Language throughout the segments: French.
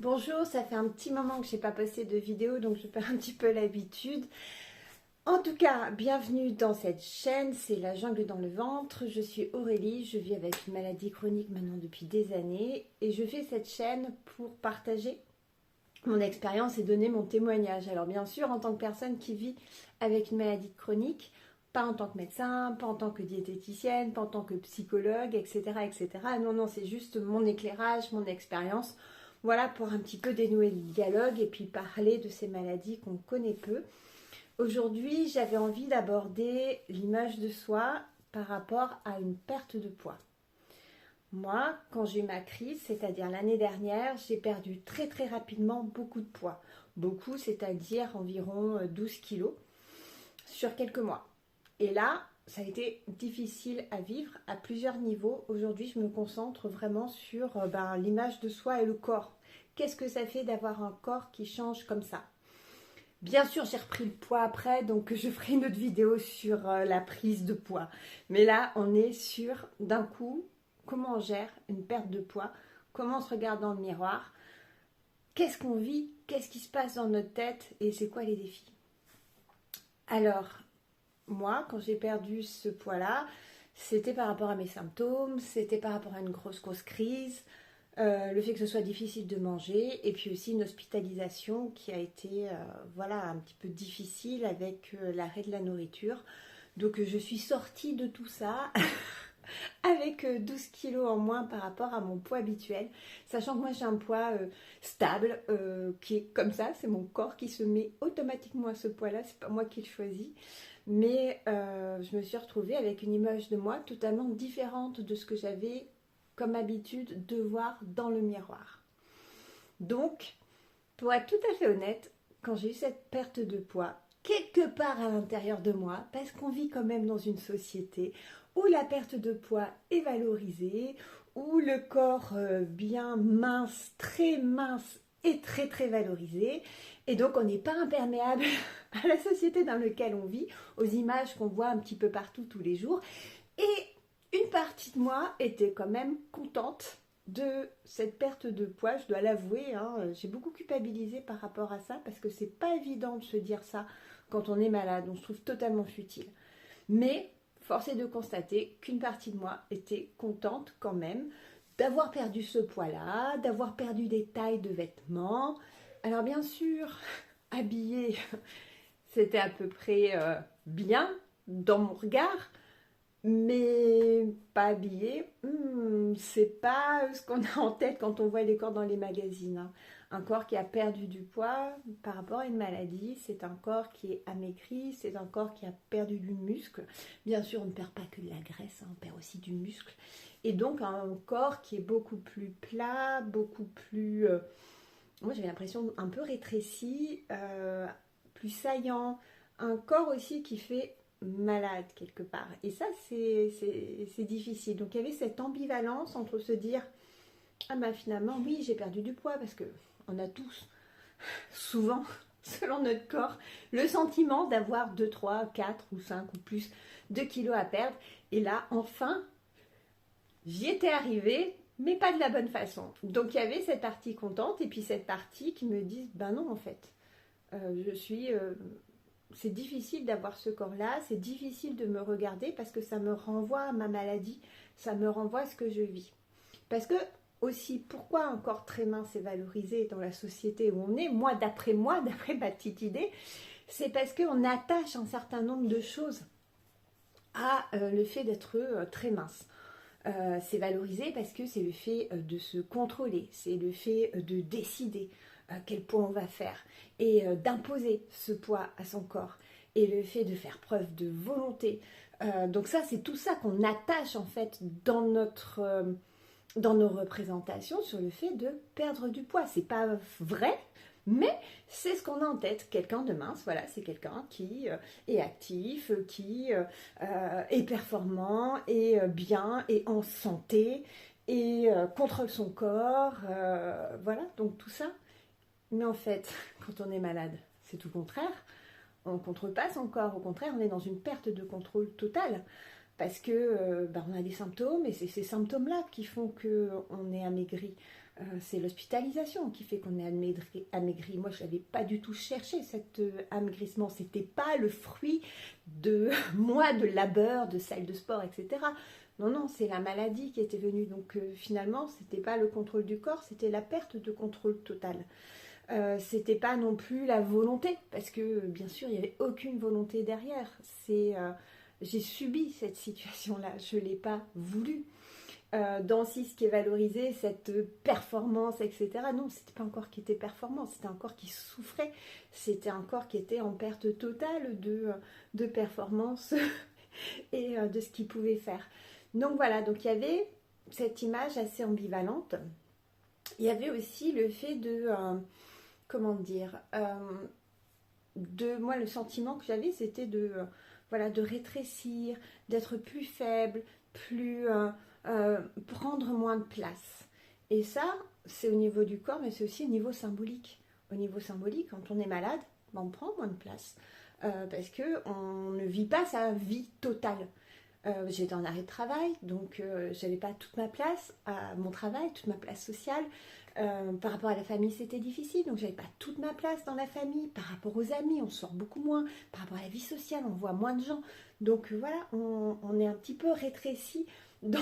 Bonjour, ça fait un petit moment que je n'ai pas posté de vidéo, donc je perds un petit peu l'habitude. En tout cas, bienvenue dans cette chaîne, c'est La Jungle dans le ventre. Je suis Aurélie, je vis avec une maladie chronique maintenant depuis des années et je fais cette chaîne pour partager mon expérience et donner mon témoignage. Alors bien sûr, en tant que personne qui vit avec une maladie chronique, pas en tant que médecin, pas en tant que diététicienne, pas en tant que psychologue, etc. etc. Non, c'est juste mon éclairage, mon expérience. Voilà, pour un petit peu dénouer le dialogue et puis parler de ces maladies qu'on connaît peu. Aujourd'hui, j'avais envie d'aborder l'image de soi par rapport à une perte de poids. Moi, quand j'ai eu ma crise, c'est-à-dire l'année dernière, j'ai perdu très rapidement beaucoup de poids. Beaucoup, c'est-à-dire environ 12 kilos sur quelques mois. Et là, ça a été difficile à vivre à plusieurs niveaux. Aujourd'hui, je me concentre vraiment sur l'image de soi et le corps. Qu'est-ce que ça fait d'avoir un corps qui change comme ça? Bien sûr, j'ai repris le poids après, donc je ferai une autre vidéo sur la prise de poids. Mais là, on est sur, d'un coup, comment on gère une perte de poids, comment on se regarde dans le miroir, qu'est-ce qu'on vit, qu'est-ce qui se passe dans notre tête et c'est quoi les défis. Alors, moi, quand j'ai perdu ce poids-là, c'était par rapport à mes symptômes, c'était par rapport à une grosse crise, le fait que ce soit difficile de manger, et puis aussi une hospitalisation qui a été un petit peu difficile avec l'arrêt de la nourriture. Donc je suis sortie de tout ça avec 12 kilos en moins par rapport à mon poids habituel, sachant que moi j'ai un poids stable qui est comme ça, c'est mon corps qui se met automatiquement à ce poids-là, c'est pas moi qui le choisis. Mais je me suis retrouvée avec une image de moi totalement différente de ce que j'avais comme habitude de voir dans le miroir. Donc, pour être tout à fait honnête, quand j'ai eu cette perte de poids, quelque part à l'intérieur de moi, parce qu'on vit quand même dans une société où la perte de poids est valorisée, où le corps bien mince, très mince, est très valorisé, et donc on n'est pas imperméable à la société dans laquelle on vit, aux images qu'on voit un petit peu partout tous les jours. Et une partie de moi était quand même contente de cette perte de poids, je dois l'avouer, hein, j'ai beaucoup culpabilisé par rapport à ça parce que c'est pas évident de se dire ça quand on est malade, on se trouve totalement futile. Mais force est de constater qu'une partie de moi était contente quand même d'avoir perdu ce poids-là, d'avoir perdu des tailles de vêtements. Alors bien sûr, habillée, c'était à peu près bien dans mon regard, mais pas habillé, c'est pas ce qu'on a en tête quand on voit les corps dans les magazines, hein. Un corps qui a perdu du poids par rapport à une maladie, c'est un corps qui est amaigri, c'est un corps qui a perdu du muscle. Bien sûr, on ne perd pas que de la graisse, hein, on perd aussi du muscle. Et donc un corps qui est beaucoup plus plat, beaucoup plus... moi j'avais l'impression un peu rétréci, plus saillant. Un corps aussi qui fait malade quelque part. Et ça, c'est difficile. Donc il y avait cette ambivalence entre se dire, ah ben finalement, oui, j'ai perdu du poids, parce que on a tous, souvent, selon notre corps, le sentiment d'avoir 2, 3, 4 ou 5 ou plus de kilos à perdre. Et là, enfin, j'y étais arrivée, mais pas de la bonne façon. Donc il y avait cette partie contente et puis cette partie qui me dit, ben non en fait, je suis... c'est difficile d'avoir ce corps-là, c'est difficile de me regarder parce que ça me renvoie à ma maladie, ça me renvoie à ce que je vis. Parce que aussi, pourquoi un corps très mince est valorisé dans la société où on est, moi, d'après ma petite idée, c'est parce qu'on attache un certain nombre de choses à le fait d'être très mince. C'est valorisé parce que c'est le fait de se contrôler, c'est le fait de décider quel poids on va faire et d'imposer ce poids à son corps et le fait de faire preuve de volonté. Donc ça, c'est tout ça qu'on attache en fait dans nos représentations sur le fait de perdre du poids. C'est pas vrai, mais c'est ce qu'on a en tête. Quelqu'un de mince, voilà, c'est quelqu'un qui est actif, qui est performant, est bien, est en santé, et contrôle son corps. Voilà, donc tout ça. Mais en fait, quand on est malade, c'est tout le contraire. On ne contrôle pas son corps, au contraire, on est dans une perte de contrôle totale. Parce que on a des symptômes et c'est ces symptômes-là qui font qu'on est amaigri. c'est l'hospitalisation qui fait qu'on est amaigri. Moi, je n'avais pas du tout cherché cet amaigrissement. C'était pas le fruit de moi, de labeur, de salle de sport, etc. Non, non, c'est la maladie qui était venue. Donc finalement, c'était pas le contrôle du corps, c'était la perte de contrôle total. C'était pas non plus la volonté, parce que bien sûr, il n'y avait aucune volonté derrière. J'ai subi cette situation-là, je ne l'ai pas voulu. Dans aussi ce qui est valorisé, cette performance, etc. Non, c'était pas un corps qui était performant, c'était un corps qui souffrait, c'était un corps qui était en perte totale de performance et de ce qu'il pouvait faire. Donc voilà, donc il y avait cette image assez ambivalente. Il y avait aussi le fait de, comment dire, moi le sentiment que j'avais, c'était voilà, de rétrécir, d'être plus faible, plus prendre moins de place. Et ça, c'est au niveau du corps, mais c'est aussi au niveau symbolique. Au niveau symbolique, quand on est malade, ben, on prend moins de place. Parce qu'on ne vit pas sa vie totale. J'étais en arrêt de travail, donc j'avais pas toute ma place à mon travail, toute ma place sociale. Par rapport à la famille, c'était difficile, donc j'avais pas toute ma place dans la famille. Par rapport aux amis, on sort beaucoup moins. Par rapport à la vie sociale, on voit moins de gens. Donc voilà, on est un petit peu rétréci dans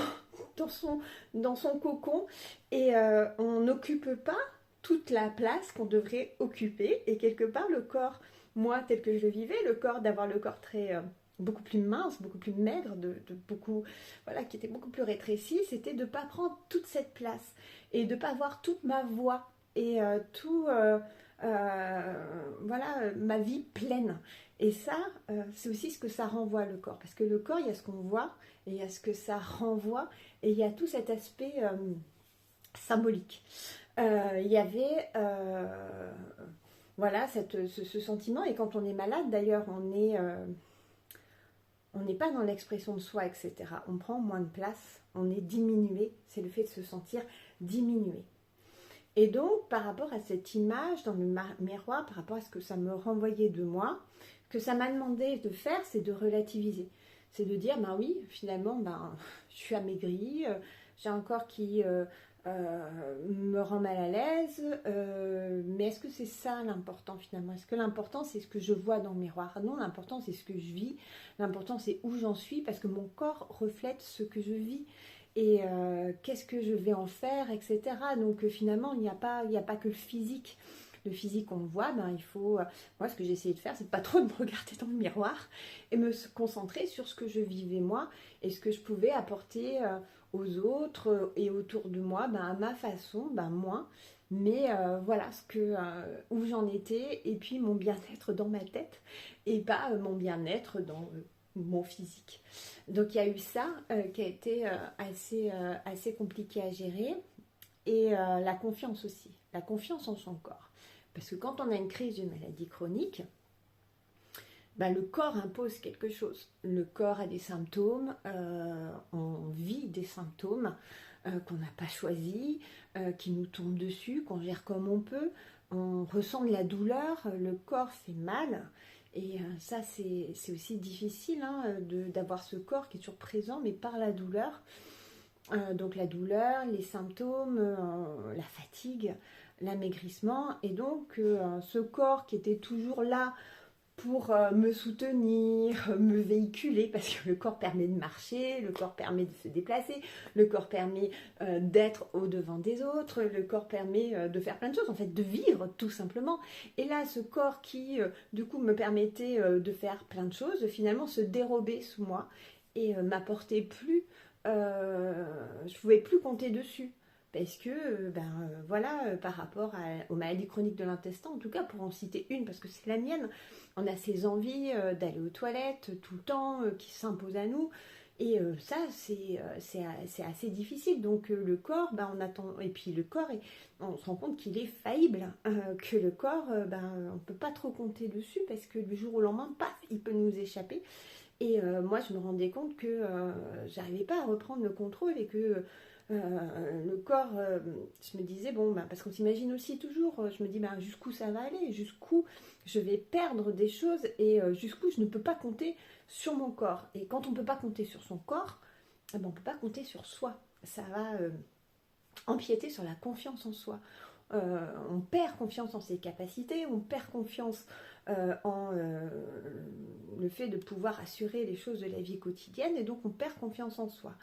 son cocon et on n'occupe pas toute la place qu'on devrait occuper. Et quelque part, le corps, moi, tel que je le vivais, le corps, d'avoir le corps très beaucoup plus mince, beaucoup plus maigre, beaucoup, voilà, qui était beaucoup plus rétréci, c'était de ne pas prendre toute cette place et de ne pas avoir toute ma voix et voilà, ma vie pleine. Et ça, c'est aussi ce que ça renvoie le corps. Parce que le corps, il y a ce qu'on voit et il y a ce que ça renvoie et il y a tout cet aspect symbolique. Il y avait voilà, ce sentiment. Et quand on est malade, d'ailleurs, on n'est pas dans l'expression de soi, etc. On prend moins de place, on est diminué. C'est le fait de se sentir diminué. Et donc, par rapport à cette image dans le miroir, par rapport à ce que ça me renvoyait de moi, ce que ça m'a demandé de faire, c'est de relativiser. C'est de dire, ben oui, finalement, ben, je suis amaigrie, j'ai un corps qui me rend mal à l'aise, mais est-ce que c'est ça l'important finalement? Est-ce que l'important c'est ce que je vois dans le miroir? Non, l'important c'est ce que je vis, l'important c'est où j'en suis, parce que mon corps reflète ce que je vis et qu'est-ce que je vais en faire, etc. Donc finalement il n'y a pas que le physique. Le physique, on le voit, ben, il faut... moi, ce que j'ai essayé de faire, c'est de pas trop me regarder dans le miroir et me concentrer sur ce que je vivais moi et ce que je pouvais apporter aux autres et autour de moi, ben, à ma façon, ben, moins. Mais voilà où j'en étais et puis mon bien-être dans ma tête et pas mon bien-être dans mon physique. Donc, il y a eu ça qui a été assez compliqué à gérer. Et la confiance aussi, la confiance en son corps. Parce que quand on a une crise d'une maladie chronique, ben le corps impose quelque chose. Le corps a des symptômes, on vit des symptômes qu'on n'a pas choisis, qui nous tombent dessus, qu'on gère comme on peut. On ressent de la douleur, le corps fait mal. Et ça, c'est aussi difficile d'avoir ce corps qui est toujours présent, mais par la douleur. Donc la douleur, les symptômes, la fatigue, l'amaigrissement, et donc ce corps qui était toujours là pour me soutenir, me véhiculer, parce que le corps permet de marcher, le corps permet de se déplacer, le corps permet d'être au-devant des autres, le corps permet de faire plein de choses, en fait de vivre tout simplement. Et là, ce corps qui du coup me permettait de faire plein de choses, finalement se dérober sous moi et m'apportait plus, je ne pouvais plus compter dessus. Parce que, voilà, par rapport aux maladies chroniques de l'intestin, en tout cas, pour en citer une, parce que c'est la mienne, on a ces envies d'aller aux toilettes tout le temps qui s'imposent à nous. Et ça, c'est assez difficile. Donc, le corps, on attend. Et puis, le corps, on se rend compte qu'il est faillible. Que le corps, on ne peut pas trop compter dessus parce que du jour au lendemain, paf, il peut nous échapper. Et moi, je me rendais compte que j'arrivais pas à reprendre le contrôle et que le corps, je me disais, bon, parce qu'on s'imagine aussi toujours, je me dis, jusqu'où ça va aller, jusqu'où je vais perdre des choses et jusqu'où je ne peux pas compter sur mon corps. Et quand on ne peut pas compter sur son corps, on ne peut pas compter sur soi. Ça va empiéter sur la confiance en soi. On perd confiance en ses capacités, on perd confiance en le fait de pouvoir assurer les choses de la vie quotidienne, et donc on perd confiance en soi.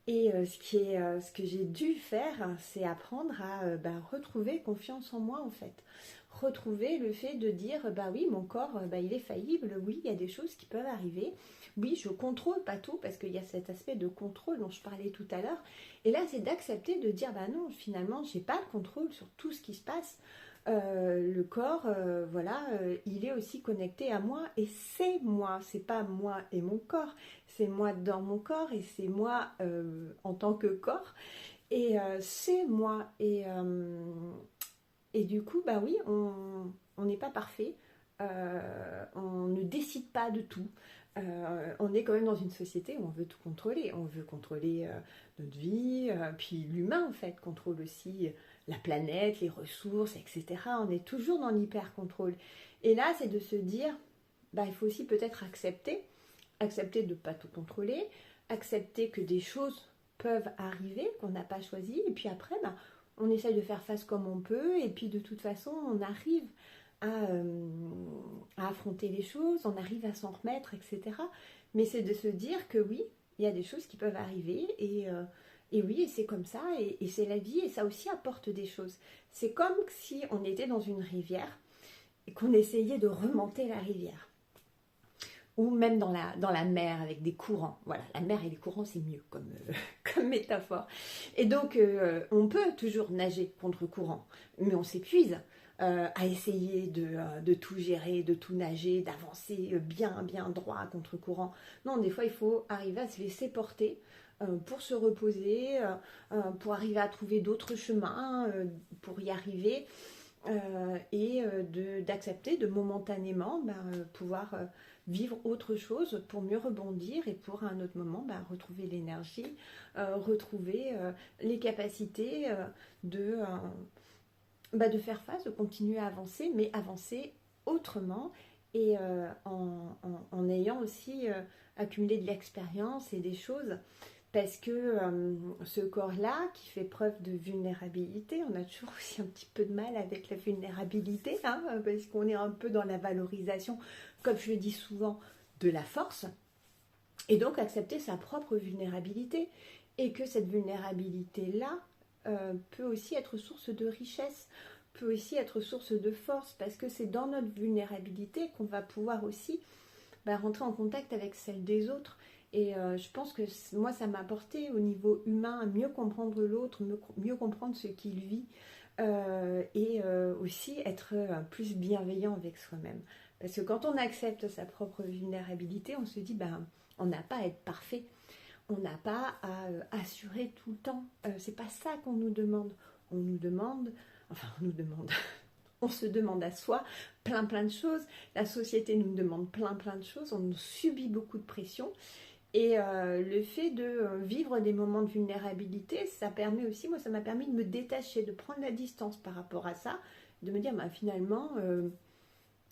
Et ce que j'ai dû faire, c'est apprendre à retrouver confiance en moi en fait. Retrouver le fait de dire, bah oui, mon corps, il est faillible, oui, il y a des choses qui peuvent arriver. Oui, je contrôle pas tout, parce qu'il y a cet aspect de contrôle dont je parlais tout à l'heure. Et là, c'est d'accepter de dire, bah non, finalement, j'ai pas le contrôle sur tout ce qui se passe. Le corps, il est aussi connecté à moi, et c'est pas moi et mon corps, c'est moi dans mon corps, et c'est moi en tant que corps, et c'est moi, et du coup, bah oui, on n'est pas parfait, on ne décide pas de tout. On est quand même dans une société où on veut tout contrôler. On veut contrôler notre vie, puis l'humain en fait contrôle aussi la planète, les ressources, etc. On est toujours dans l'hyper-contrôle. Et là, c'est de se dire, il faut aussi peut-être accepter de ne pas tout contrôler, accepter que des choses peuvent arriver, qu'on n'a pas choisi, et puis après, on essaye de faire face comme on peut, et puis de toute façon, on arrive à affronter les choses, on arrive à s'en remettre, etc. Mais c'est de se dire que oui, il y a des choses qui peuvent arriver, et oui, et c'est comme ça, et c'est la vie, et ça aussi apporte des choses. C'est comme si on était dans une rivière, et qu'on essayait de remonter la rivière. Ou même dans la mer avec des courants. Voilà, la mer et les courants, c'est mieux comme métaphore. Et donc, on peut toujours nager contre courant, mais on s'épuise à essayer de tout gérer, de tout nager, d'avancer bien droit contre courant. Non, des fois, il faut arriver à se laisser porter pour se reposer, pour arriver à trouver d'autres chemins, pour y arriver, et d'accepter de momentanément pouvoir vivre autre chose pour mieux rebondir, et pour à un autre moment retrouver l'énergie, retrouver les capacités de faire face, de continuer à avancer, mais avancer autrement, et en ayant aussi accumulé de l'expérience et des choses. Parce que ce corps-là, qui fait preuve de vulnérabilité, on a toujours aussi un petit peu de mal avec la vulnérabilité, parce qu'on est un peu dans la valorisation, comme je le dis souvent, de la force, et donc accepter sa propre vulnérabilité, et que cette vulnérabilité-là peut aussi être source de richesse, peut aussi être source de force, parce que c'est dans notre vulnérabilité qu'on va pouvoir aussi rentrer en contact avec celle des autres. Et je pense que moi, ça m'a apporté au niveau humain à mieux comprendre l'autre, mieux comprendre ce qu'il vit, et aussi être plus bienveillant avec soi-même. Parce que quand on accepte sa propre vulnérabilité, on se dit, on n'a pas à être parfait, on n'a pas à assurer tout le temps. C'est pas ça qu'on nous demande. On se demande à soi plein de choses. La société nous demande plein de choses. On subit beaucoup de pression. Et le fait de vivre des moments de vulnérabilité, ça permet aussi, moi ça m'a permis de me détacher, de prendre la distance par rapport à ça, de me dire finalement,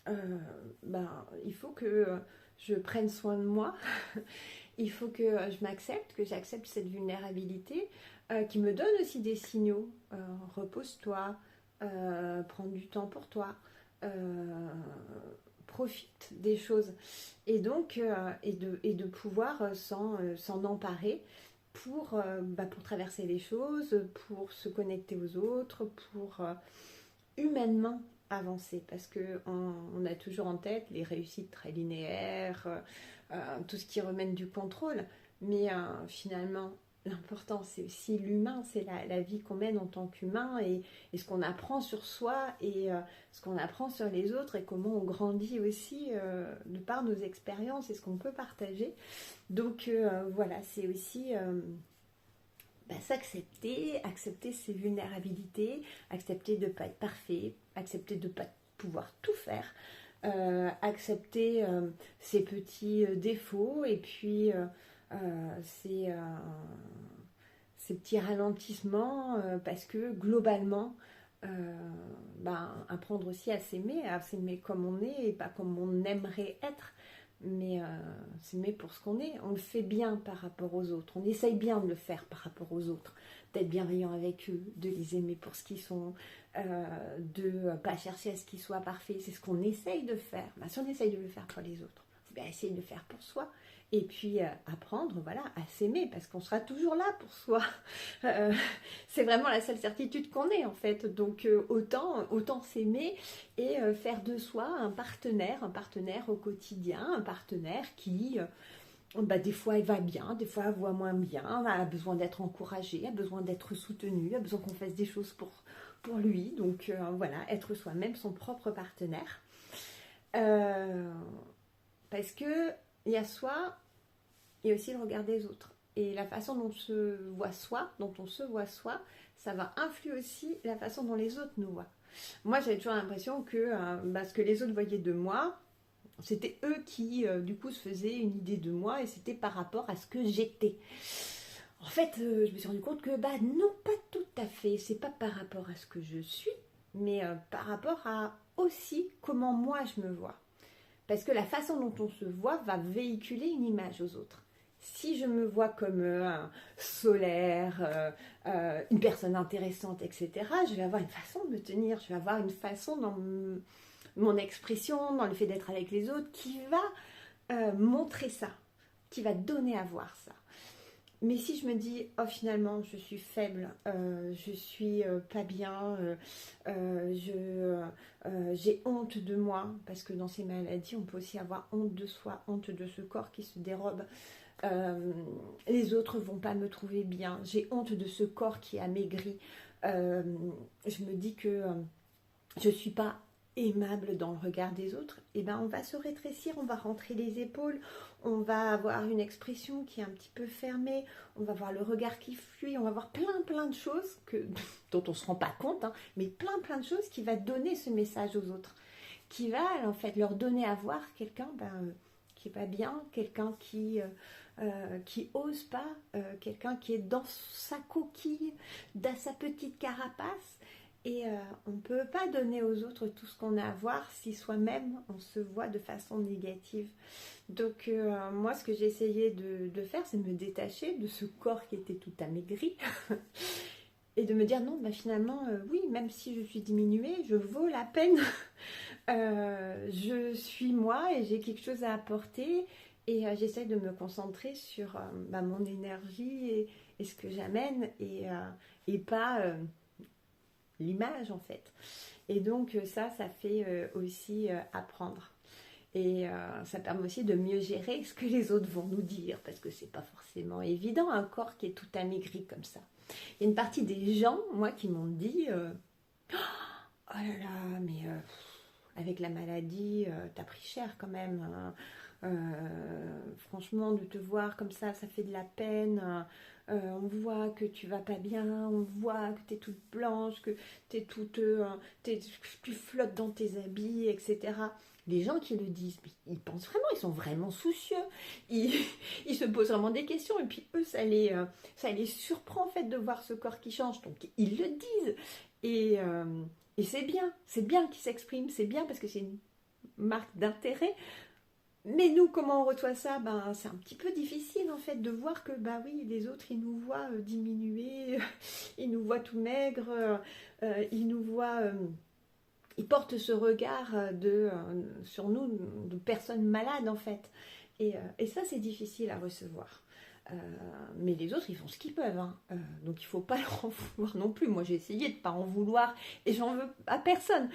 il faut que je prenne soin de moi, il faut que je m'accepte, que j'accepte cette vulnérabilité, qui me donne aussi des signaux. Repose-toi, prends du temps pour toi, profite des choses, et donc et de pouvoir s'en emparer pour traverser les choses, pour se connecter aux autres, pour humainement avancer, parce que on a toujours en tête les réussites très linéaires, tout ce qui remène du contrôle, mais finalement l'important c'est aussi l'humain, c'est la vie qu'on mène en tant qu'humain, et ce qu'on apprend sur soi, et ce qu'on apprend sur les autres, et comment on grandit aussi de par nos expériences et ce qu'on peut partager. Donc voilà, c'est aussi s'accepter, accepter ses vulnérabilités, accepter de ne pas être parfait, accepter de ne pas pouvoir tout faire, accepter ses petits défauts, et puis ces petits ralentissements, parce que globalement, apprendre aussi à s'aimer comme on est, et pas comme on aimerait être, mais s'aimer pour ce qu'on est. On le fait bien par rapport aux autres, on essaye bien de le faire par rapport aux autres, d'être bienveillant avec eux, de les aimer pour ce qu'ils sont, de ne pas chercher à ce qu'ils soient parfaits. C'est ce qu'on essaye de faire. Ben, si on essaye de le faire pour les autres, il faut bien essayer de le faire pour soi. Et puis apprendre, voilà, à s'aimer, parce qu'on sera toujours là pour soi. C'est vraiment la seule certitude qu'on ait, en fait. Donc autant s'aimer et faire de soi un partenaire au quotidien, un partenaire qui, des fois, il va bien, des fois, il va moins bien, a besoin d'être encouragé, a besoin d'être soutenu, a besoin qu'on fasse des choses pour lui. Donc voilà, être soi-même son propre partenaire. Parce que il y a soi, il y a aussi le regard des autres. Et la façon dont on se voit soi, ça va influer aussi la façon dont les autres nous voient. Moi, j'avais toujours l'impression que ce que les autres voyaient de moi, c'était eux qui, du coup, se faisaient une idée de moi, et c'était par rapport à ce que j'étais. En fait, je me suis rendu compte que, non, pas tout à fait. C'est pas par rapport à ce que je suis, mais par rapport à aussi comment moi je me vois. Parce que la façon dont on se voit va véhiculer une image aux autres. Si je me vois comme solaire, une personne intéressante, etc., je vais avoir une façon de me tenir, je vais avoir une façon dans mon expression, dans le fait d'être avec les autres, qui va montrer ça, qui va donner à voir ça. Mais si je me dis, oh finalement, je suis faible, je suis pas bien, j'ai honte de moi, parce que dans ces maladies, on peut aussi avoir honte de soi, honte de ce corps qui se dérobe. Les autres vont pas me trouver bien, j'ai honte de ce corps qui a maigri. Je me dis que je suis pas aimable dans le regard des autres, et on va se rétrécir, on va rentrer les épaules, on va avoir une expression qui est un petit peu fermée, on va avoir le regard qui fuit, on va avoir plein de choses dont on ne se rend pas compte, mais plein de choses qui va donner ce message aux autres, qui va en fait leur donner à voir quelqu'un qui va bien, quelqu'un qui ose pas, quelqu'un qui est dans sa coquille, dans sa petite carapace. Et on ne peut pas donner aux autres tout ce qu'on a à voir si soi-même on se voit de façon négative. Donc moi, ce que j'ai essayé de faire, c'est de me détacher de ce corps qui était tout amaigri et de me dire non, finalement, oui, même si je suis diminuée, je vaux la peine. Je suis moi et j'ai quelque chose à apporter, et j'essaie de me concentrer sur mon énergie et ce que j'amène, et pas l'image en fait. Et donc ça fait aussi apprendre. Et ça permet aussi de mieux gérer ce que les autres vont nous dire, parce que c'est pas forcément évident, un corps qui est tout amaigri comme ça. Il y a une partie des gens, moi, qui m'ont dit oh là là, mais avec la maladie, t'as pris cher quand même, hein. Franchement, de te voir comme ça fait de la peine. On voit que tu vas pas bien, on voit que tu es toute blanche, que tu flottes dans tes habits, etc. Les gens qui le disent, ils pensent vraiment, ils sont vraiment soucieux, ils se posent vraiment des questions, et puis eux, ça les surprend en fait de voir ce corps qui change, donc ils le disent, et c'est bien qu'ils s'expriment, c'est bien parce que c'est une marque d'intérêt. Mais nous, comment on reçoit ça? C'est un petit peu difficile en fait de voir que oui, les autres ils nous voient diminuer, ils nous voient tout maigres, ils nous voient, ils portent ce regard sur nous de personnes malades en fait. Et ça c'est difficile à recevoir. Mais les autres ils font ce qu'ils peuvent, hein. Donc il ne faut pas leur en vouloir non plus. Moi j'ai essayé de ne pas en vouloir et j'en veux à personne.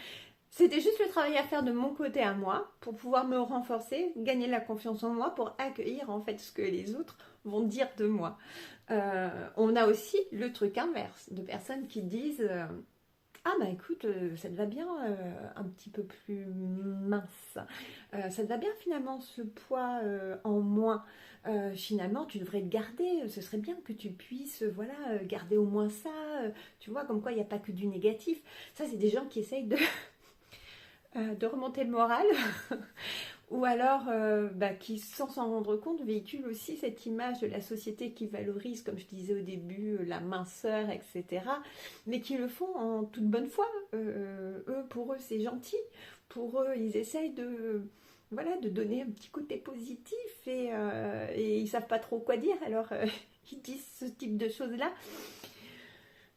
C'était juste le travail à faire de mon côté à moi pour pouvoir me renforcer, gagner la confiance en moi, pour accueillir en fait ce que les autres vont dire de moi. On a aussi le truc inverse, de personnes qui disent ah écoute, ça te va bien un petit peu plus mince, ça te va bien finalement ce poids en moins, finalement tu devrais le garder, ce serait bien que tu puisses garder au moins ça, tu vois, comme quoi il n'y a pas que du négatif. Ça c'est des gens qui essayent de remonter le moral ou alors qui, sans s'en rendre compte, véhiculent aussi cette image de la société qui valorise, comme je disais au début, la minceur, etc. Mais qui le font en toute bonne foi. Pour eux, c'est gentil. Pour eux, ils essayent voilà, de donner un petit côté positif et ils savent pas trop quoi dire, alors ils disent ce type de choses-là.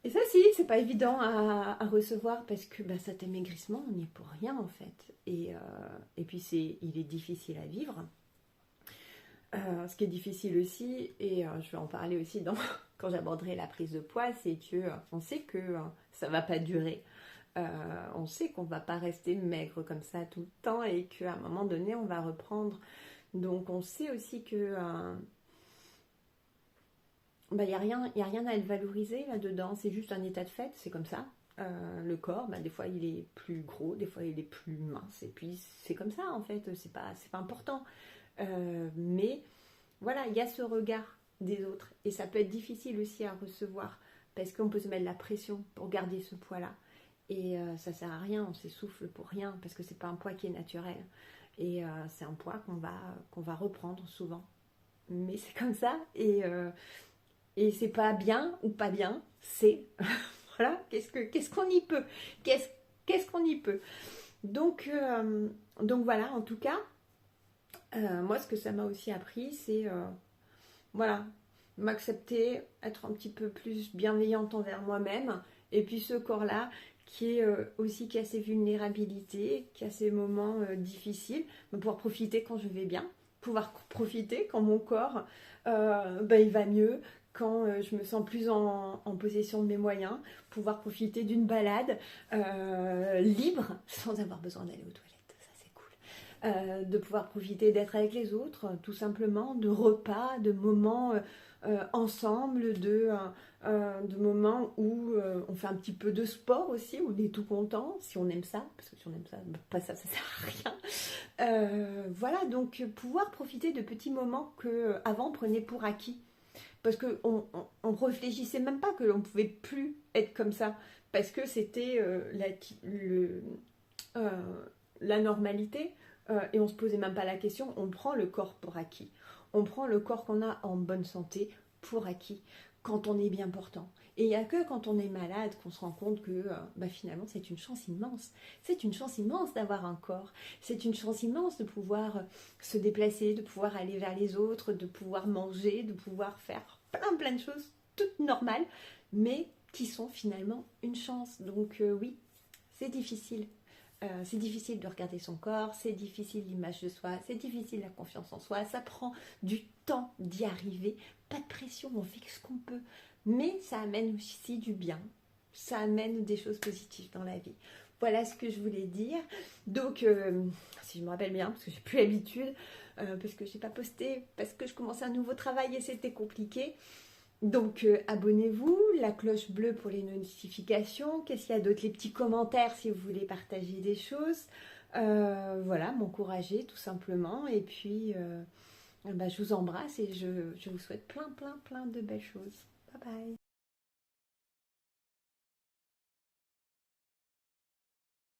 Et ça, si, c'est pas évident à recevoir parce que bah, cet amaigrissement, on n'y est pour rien en fait. Et puis, il est difficile à vivre. Ce qui est difficile aussi, et je vais en parler aussi quand j'aborderai la prise de poids, c'est que on sait que ça va pas durer. On sait qu'on va pas rester maigre comme ça tout le temps et qu'à un moment donné, on va reprendre. Donc, on sait aussi que bah, y a rien à être valorisé là-dedans. C'est juste un état de fait, c'est comme ça. Le corps, bah, des fois il est plus gros, des fois il est plus mince, et puis c'est comme ça en fait, c'est pas important. Mais voilà, il y a ce regard des autres, et ça peut être difficile aussi à recevoir, parce qu'on peut se mettre la pression pour garder ce poids-là. Et ça sert à rien, on s'essouffle pour rien, parce que c'est pas un poids qui est naturel. Et c'est un poids qu'on va reprendre souvent. Mais c'est comme ça, et c'est pas bien ou pas bien, c'est voilà, qu'est-ce qu'on y peut, qu'est-ce qu'on y peut. Donc voilà, en tout cas, moi ce que ça m'a aussi appris, c'est voilà, m'accepter, être un petit peu plus bienveillante envers moi-même, et puis ce corps-là qui est aussi qui a ses vulnérabilités, qui a ses moments difficiles, mais pouvoir profiter quand je vais bien, pouvoir profiter quand mon corps ben, il va mieux, quand je me sens plus en possession de mes moyens, pouvoir profiter d'une balade libre sans avoir besoin d'aller aux toilettes, ça c'est cool. De pouvoir profiter d'être avec les autres, tout simplement, de repas, de moments ensemble, de moments où on fait un petit peu de sport aussi, où on est tout content, si on aime ça, parce que si on aime ça, bah, pas ça, ça sert à rien. Voilà, donc pouvoir profiter de petits moments que avant on prenait pour acquis. Parce qu'on on réfléchissait même pas que l'on pouvait plus être comme ça, parce que c'était euh, la normalité, et on se posait même pas la question, on prend le corps pour acquis. On prend le corps qu'on a en bonne santé pour acquis, quand on est bien portant. Et il n'y a que quand on est malade qu'on se rend compte que bah finalement c'est une chance immense. C'est une chance immense d'avoir un corps. C'est une chance immense de pouvoir se déplacer, de pouvoir aller vers les autres, de pouvoir manger, de pouvoir faire plein de choses toutes normales, mais qui sont finalement une chance. Donc oui, c'est difficile. C'est difficile de regarder son corps, c'est difficile l'image de soi, c'est difficile la confiance en soi, ça prend du temps d'y arriver, pas de pression, on fait ce qu'on peut, mais ça amène aussi du bien, ça amène des choses positives dans la vie. Voilà ce que je voulais dire. Donc, si je me rappelle bien, parce que j'ai plus l'habitude, parce que j'ai pas posté, parce que je commençais un nouveau travail et c'était compliqué. Donc abonnez-vous, la cloche bleue pour les notifications. Qu'est-ce qu'il y a d'autre? Les petits commentaires si vous voulez partager des choses. Voilà, m'encourager tout simplement. Et puis bah, je vous embrasse et je vous souhaite plein de belles choses. Bye bye.